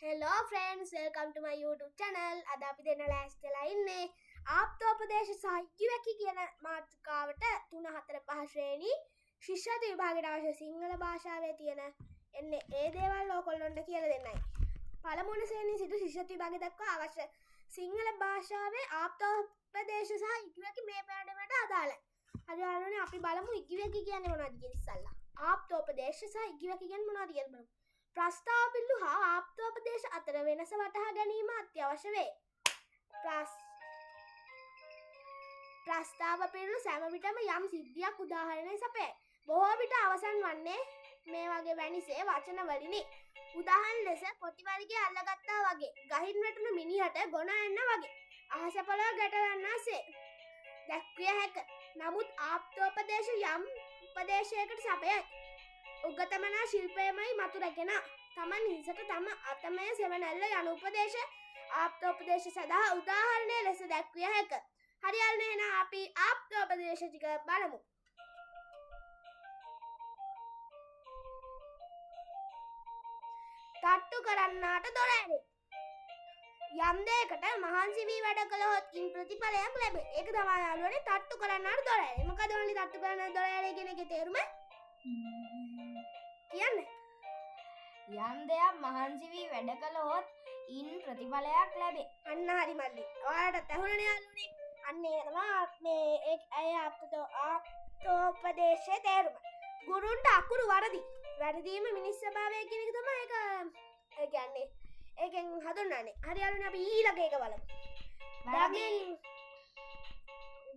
Hello friends, welcome to my YouTube channel. අද අපි දෙන්න ලෑස්තිලා ඉන්නේ ආප්තෝපදේශ සහිත්‍යවැකි කියන මාතෘකාවට 3 4 5 ශ්‍රේණි ශිෂ්‍යත්ව විභාගයට අවශ්‍ය සිංහල භාෂාවේ තියෙන එන්නේ ඒ දේවල් ඕගොල්ලන්ට කියලා දෙන්නයි. පළමුවන ශ්‍රේණියේ සිට ශිෂ්‍යත්ව විභාගය දක්වා අවශ්‍ය සිංහල භාෂාවේ ආප්තෝපදේශ සහ ඉක්වැකි මේ පාඩමට අදාළයි. හරි යාළුවනේ අපි බලමු ඉක්වැකි කියන්නේ මොනවද කියලා ඉස්සල්ලා. ආප්තෝපදේශ සහ ඉක්වැකි කියන්නේ මොනවද කියලා බලමු. ප්‍රස්ථාව පිල්ලු හා ආප්තෝපදේශ අතර වෙනස වටහා ගැනීම අත්‍යවශ්‍ය වේ. ප්‍රස්ථාව පිල්ලු සෑම විටම යම් සිද්ධියක් උදාහරණයක් සපයයි. බොහෝ විට අවසන් වන්නේ මේ වගේ වැනිසේ වචන වලිනි. උදාහරණ ලෙස පොටි වර්ගයේ අල්ලගත්තා වගේ, ගහින් වැටුණු මිනිහට ගොන එන්න වගේ, අහස පොළව ගැටගන්නාසේ දැක්විය හැක. නමුත් ආප්තෝපදේශ යම් උපදේශයකට සපයයි. උගතමනා ශිල්පයමයි මතු රැගෙන තමන් හිසට තම අතමය සෙවනැල්ල යන උපදේශ ආප්තෝපදේශ සඳහා උදාහරණය ලෙස දැක්විය හැක. හරියල්නේ එහෙනම් අපි ආප්තෝපදේශ ටික බලමු. තට්ටු කරන්නාට දොර ඇරේ. යම් දෙයකට මහන්සි වී වැඩ කළොත් ඉන් ප්‍රතිඵලයක් ලැබේ. ඒක තමයි යාළුවනේ තට්ටු කරන්නාට දොර ඇරේ. මොකද ඔන්ලි තට්ටු කරන්නාට දොර ඇරේ කියන එකේ තේරුම? කියන්න. යම් දෙයක් මහන්සි වී වැඩ කළොත් ඉන් ප්‍රතිඵලයක් ලැබේ. අන්න හරි මල්ලි. ඔයාලට ඇහුණනේ යාළුවනේ. අන්න ඒ තමයි මේ ඒ ආප්තෝපදේශයේ තේරුම. ගුරුන්ට අකුරු වරදි. වැරදීම මිනිස් ස්වභාවය කියන එක තමයි ඒ කියන්නේ. ඒකෙන් හඳුන්වන්නේ. හරි යාළුවනේ අපි ඊළඟ එක බලමු.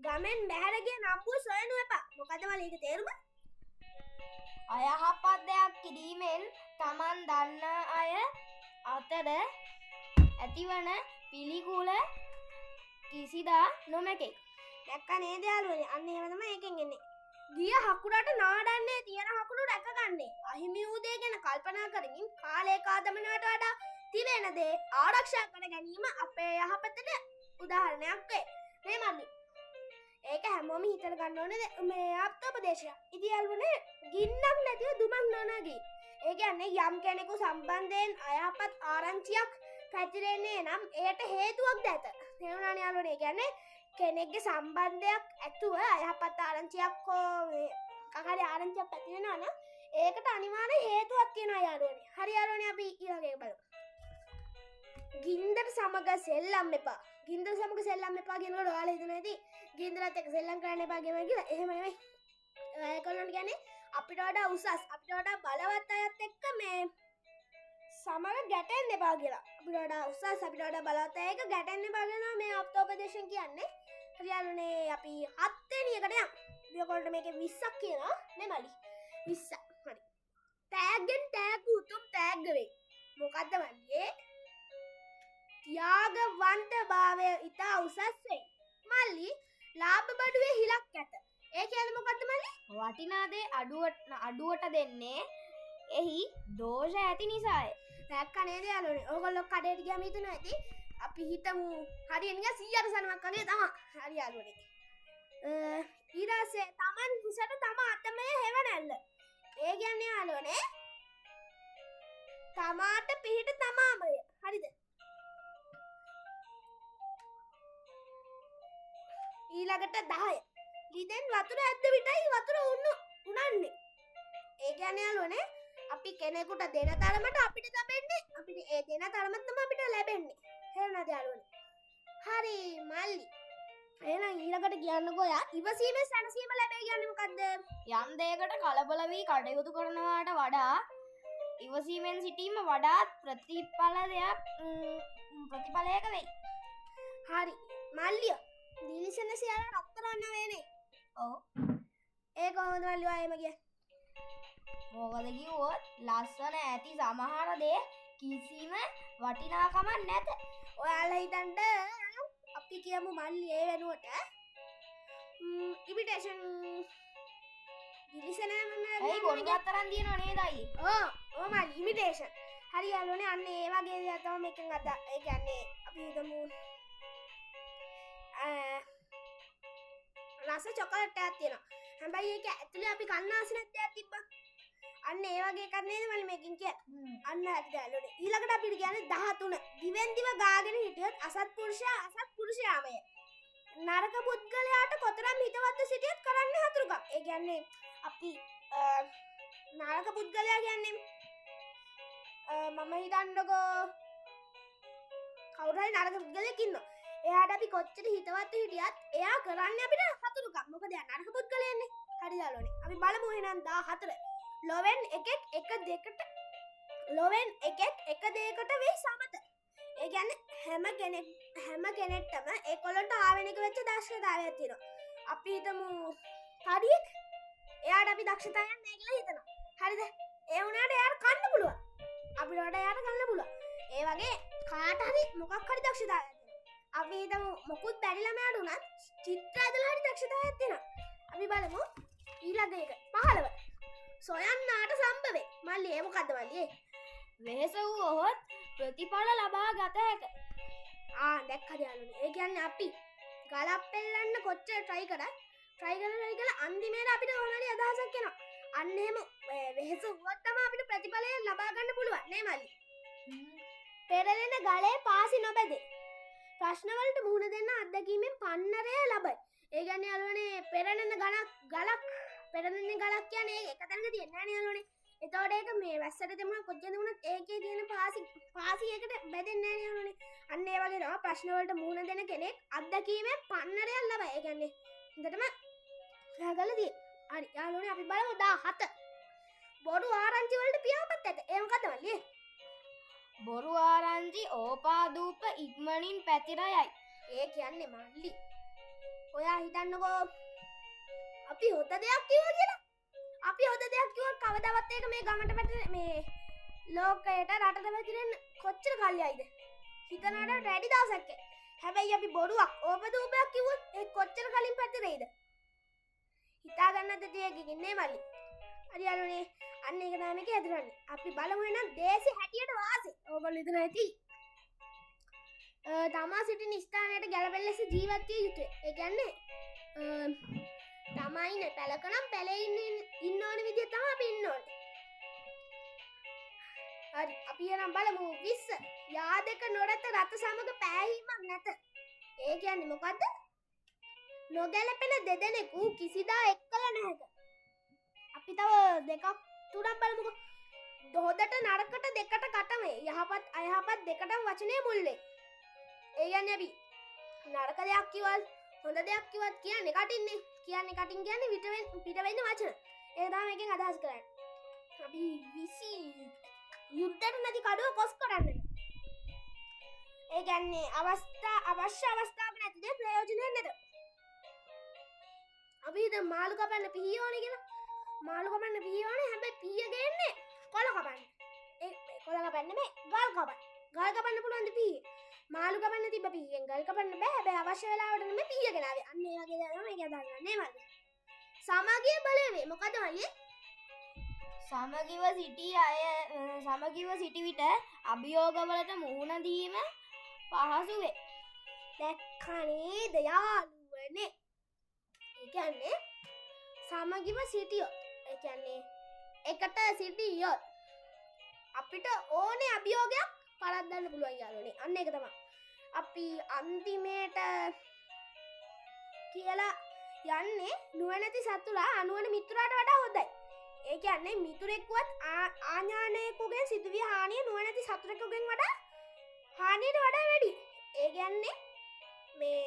ගමෙන් බැහැර ගිය නම්බුව සොයනු එපා. මොකද මල්ලි ඒක තේරුම? අයහපත් දෙයක් කිරීමෙන් තමන් දන්න අය අතර ඇතිවන පිළිකුල කිසිදා නොමැකේ. දැක්කා නේද යාළුවනේ? අන්න එහෙම තමයි ඒකෙන් එන්නේ. ගිය හකුරට නාඩන්නේ තියෙන හකුරු රැකගන්නේ. අහිමි වූ දේ ගැන කල්පනා කරමින් කාලේ කාදමනට වඩා තිබෙන දේ ආරක්ෂා කර ගැනීම අපේ යහපතට උදාහරණයක් වේ. මේ මල්ලි. ඒක හැමෝම හිතලා ගන්න ඕනේ මේ ආප්තෝපදේශය. ඉතින් යාළුවනේ ගින්නක් නැතිව දුමක් නොනගී. ඒ කියන්නේ යම් කෙනෙකු සම්බන්ධයෙන් අයහපත් ආරංචියක් පැතිරෙන්නේ නම් එයට හේතුවක් දැත. තේරුණානේ යාළුවනේ? ඒ කියන්නේ කෙනෙක්ගේ සම්බන්ධයක් ඇතුව අයහපත් ආරංචියක් හෝ මේ කකරේ ආරංචියක් පැතිරෙනවා නම් ඒකට අනිවාර්ය හේතුවක් තියෙනවා යාළුවනේ. හරි යාළුවනේ අපි ඊළඟ එක බලමු. ගින්දර සමග සෙල්ලම් එපා. ගින්දර සමග සෙල්ලම් එපා කියනකොට ඔයාලා හිතනවා ඇති ගින්දරත් එක්ක සෙල්ලම් කරන්න එපා කියලා. එහෙම නෙමෙයි. ඒගොල්ලන්ට කියන්නේ අපිට වඩා උසස්, අපිට වඩා බලවත් අයත් එක්ක මේ සමග ගැටෙන්න එපා කියලා. අපිට වඩා උසස්, අපිට වඩා බලවත් අය එක්ක ගැටෙන්න එපා කියනවා මේ ආප්තෝපදේශයෙන් කියන්නේ. හරියල්නේ අපි 7 වෙනි එකට යමු. අපි ඔයගොල්ලන්ට මේකේ 20ක් කියනවා නේ මලි. 20ක්. හරි. ටැග්ගෙන් ටැග් උතුම් ටැග් වෙයි. මොකද්ද මල්ලි? ත්‍යාගවන්ත භාවය ඉතා උසස් වෙයි. මල්ලි ලාභ බඩුවේ හිලක් ඇත. ඒ කියන්නේ මොකද්ද මල්ලි? වටිනා දේ අඩුවට දෙන්නේ එහි දෝෂ ඇති නිසාය. දැක්කා නේද යාළුවනේ? ඕගොල්ලෝ කඩේට ගියාම හිතනවා ඇති අපි හිතමු හරිය නිකන් 100ට සනමක් වගේ තමයි. හරි යාළුවනේ. ඊරාසේ Taman හිසට තම අතමය හෙවණැල්ල. ඒ කියන්නේ යාළුවනේ තමාට පිහිට තමාමය. හරිද? ඊළඟට 10. ලිදෙන් වතුර ඇද්ද විටයි වතුර උනන්නේ. ඒ කියන්නේ යාළුවනේ අපි කෙනෙකුට දෙන තරමට අපිට ලැබෙන්නේ අපිට ඒ දෙන තරමට තමයි අපිට ලැබෙන්නේ. හරිනද යාළුවනේ? හරි මල්ලි. එහෙනම් ඊළඟට කියන්නකෝ යා ඉවසීමේ සැනසීම ලැබෙයි කියන්නේ මොකද්ද? යම් දෙයකට කලබල වී කටයුතු කරනවාට වඩා ඉවසීමෙන් සිටීම වඩාත් ප්‍රතිඵලයක වෙයි. හරි මල්ලිය. දිලිසෙන සියල්ල රත්තරන් වෙන්නේ. ඔව්. ඒ කොහොමද මල්ලි ආයෙම ගියේ? මොකද කිව්වොත් ලස්සන ඇති සමහර දේ කිසිම වටිනාකමක් නැත. ඔයාලා හිතන්න අපි කියමු මල්ලි ඒ වෙනුවට ඉමිටේෂන් දිලිසෙන ඇයි ගොඩක් තරම් දිනව නේද අයියේ? ඔව් මල්ලි ඉමිටේෂන්. හරි යාළුවනේ අන්න ඒ වගේ දේවල් තමයි මේකෙන් අද ඒ කියන්නේ අපි හිතමු රස චොකලට් එකක් තියෙනවා. හැබැයි ඒක ඇතුලේ අපි කන්න ආසි නැති දෙයක් තිබ්බා. අන්න ඒ වගේ එකක් නේද මම මේකෙන් කියන්නේ. අන්න හරිද යාළුවනේ. ඊළඟට අපිට කියන්නේ 13. දිවෙන් දිව ගාගෙන හිටියොත් අසත්පුරුෂයා අසත්පුරුෂයාමය. නරක පුද්ගලයාට කොතරම් හිතවත්ව සිටියත් කරන්නේ හතුරුකම්. ඒ කියන්නේ අපි නරක පුද්ගලයා කියන්නේ මම හිතන්නකෝ කවුරු හරි නරක පුද්ගලයෙක් ඉන්නවා. එයාට අපි කොච්චර හිතවත්ව හිටියත් එයා කරන්නේ අපිට හතුරුකම්. මොකද එයා නරක පුද්ගලයෙන්නේ. හරිද යාළුවනේ. අපි බලමු එහෙනම් 14. ලොවෙන් එකෙක් එක දෙයකට වෙයි සමත. ඒ කියන්නේ හැම කෙනෙක්ටම ඒකොල්ලන්ට ආවෙනික වෙච්ච දක්ෂතාවයක් තියෙනවා. අපි හිතමු හරියක් එයාට අපි දක්ෂතාවයක් නැහැ කියලා හිතනවා. හරිද? ඒ වුණාට එයාට කන්න පුළුවන්. අපිට වඩා එයාට කන්න පුළුවන්. ඒ වගේ කාට හරි මොකක් හරි දක්ෂතාවයක් තියෙනවා. අපි හිතමු මොකුත් බැරි ළමයාට උනත් චිත්‍ර ඇදලා හරි දක්ෂතාවයක් තියෙනවා. අපි බලමු ඊළඟ එක 15. සොයන්නාට සම්භවේ. මල්ලි ඒ මොකද්ද මල්ලි? වෙහෙස වූවොත් ප්‍රතිඵල ලබා ගත හැක. දැක්කද යාළුවනේ. ඒ කියන්නේ අපි ගලක් පෙල්ලන්න කොච්චර try කරත් try කරලා අන්තිමේට අපිට ඕනලි අදහසක් එනවා. අන්න එහෙම වෙහෙස වුණොත් තමයි අපිට ප්‍රතිඵලය ලබා ගන්න පුළුවන් නේ මල්ලි. පෙරලෙන ගලේ පාසි නොබැදේ. ප්‍රශ්න වලට මුහුණ දෙන්න අත්දැකීමෙන් පන්නරය ලබයි. ඒ කියන්නේ යාළුවනේ පෙරලෙන ගලක් කියන්නේ ඒක තැනක තියෙන්නේ නැහැ නේ යාළුවනේ. එතකොට ඒක මේ වැස්සට දෙමුණ කොච්චර දෙමුණත් ඒකේ තියෙන පාසි එකට බැදෙන්නේ නැහැ නේ යාළුවනේ. අන්න ඒ වගේ තමයි ප්‍රශ්න වලට මුහුණ දෙන කෙනෙක් අත්දැකීමෙන් පන්නරයක් ලබයි. ඒ කියන්නේ හොඳටම සහගල තියෙන. හරි යාළුවනේ අපි බලමු 17. බොරු ආරංචි වලට පියාපත් ඇත. ඒ මොකද මල්ලි? බොරු ආරංචි ඕපාදූප ඉක්මනින් පැතිර යයි. ඒ කියන්නේ මල්ලි ඔයා හිතන්නකෝ අපි හොත දෙයක් කිව්වා කියලා. අපි හොත දෙයක් කිව්වොත් කවදාවත් ඒක මේ ගමට පැටලෙන්නේ මේ ලෝකයට රටට පැතිරෙන්න කොච්චර කල්යයිද? හිතනකට වැඩි දවසක්. හැබැයි අපි බොරුවක් ඕපදූපයක් කිව්වොත් ඒ කොච්චර කලින් පැතිරෙයිද? හිතා ගන්නද දෙයකින් නේ මල්ලි. හරි යාළුවනේ අන්න ඒක තමයි මේක හදරන්නේ. අපි බලමු එහෙනම් දේශේ හැටියට වාසේ. ඕගොල්ලෝ හිතන ඇති. තමා සිටින ස්ථානයට ගැලපෙන ලෙස ජීවත් විය යුතුය. ඒ කියන්නේ තමා ඉන්න පැලකනම් පැලේ ඉන්න ඕන විදිය තමයි අපි ඉන්න ඕනේ. හරි අපි එහෙනම් බලමු 20. යාදක නොරත රත සමග පෑහීමක් නැත. ඒ කියන්නේ මොකද්ද? නොගැලපෙන දෙදෙනෙකු කිසිදා එක්කල නැහැක. අපි තව දෙකක් තුනක් බලමුකෝ. හොදට නරකට දෙකට කටමේ. යහපත් අයහපත් දෙකටම වචනේ මුල් වෙයි. ඒ කියන්නේ අපි නරක දෙයක් කිව්වල් හොඳ දෙයක් කිව්වත් කියන්නේ කටින්නේ. කියන්නේ කටින් කියන්නේ පිට වෙන්න වචන. ඒක තමයි මේකෙන් අදහස් කරන්නේ. අපි 20 යුද්ධයට නැති කඩුව කොස් කරන්නේ. ඒ කියන්නේ අවශ්‍ය අවස්ථාවක් නැතිද ප්‍රයෝජනෙ නැත. අපි දැන් මාළු කපන්න පිහිය ඕනේ කියලා. මාළු කපන්න පිහිය ඕනේ. හැබැයි පිහිය ගේන්නේ කොළ කපන්න. ඒ කොළ කපන්නේ මේ ගල් කපන්න. ගල් කපන්න පුළුවන් ද පිහිය? මාළු කපන්න තිබ්බ පිහියෙන් ගල් කපන්න බෑ. හැබැයි අවශ්‍ය වෙලාවට නෙමෙයි පිහිය ගෙනාවේ. අන්න ඒ වගේ දේවල් මේක හදාගන්න නේ මල්ලි. සමගිය බලය වේ. මොකද මල්ලි? සමගිව සිටි විට අභියෝගවලට මුහුණ දීම පහසු වේ. දැක්කනේද යාළුවනේ? ඒ කියන්නේ සමගිව සිටියොත් ඒ කියන්නේ එකට සිටියොත් අපිට ඕනේ අභියෝගයක් පරද්දන්න පුළුවන් යාළුවනේ. අන්න ඒක තමයි. අපි අන්තිමේට කියලා යන්නේ නුවණැති සතුරා අනුවණ මිතුරාට වඩා හොඳයි. ඒ කියන්නේ මිතුරෙක්වත් ආඥානයෙකුගෙන් සිදුවිය හානිය නුවණැති සතුරෙකුගෙන් වඩා හානියට වඩා වැඩි. ඒ කියන්නේ මේ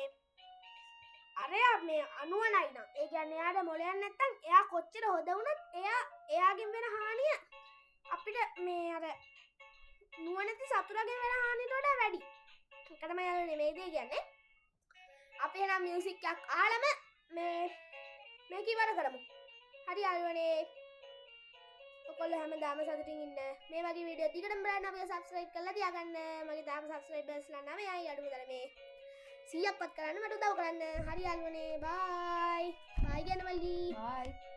අරයා මේ අනුවණයි නම් ඒ කියන්නේ එයාට මොලයක් නැත්තම් එයා කොච්චර හොද වුණත් එයාගෙන් වෙන හානිය අපිට මේ අර නුවණැති සතුරාගෙන් වෙන හානියට වඩා වැඩි. ඒක තමයි යාළුවනේ මේ දේ කියන්නේ. අපි එහෙනම් මියුසික් එකක් අහලම මේක ඉවර කරමු. හරි යාළුවනේ. ඔයගොල්ලෝ හැමදාම සතුටින් ඉන්න. මේ වගේ වීඩියෝ දිගටම බලන්න අපිව subscribe කරලා තියාගන්න. මගේ දාම subscribersලා 9යි අඩුම තරමේ 100ක්වත් කරන්න මට උදව් කරන්න. හරි යාළුවනේ. bye. bye කියන මල්ලි. bye.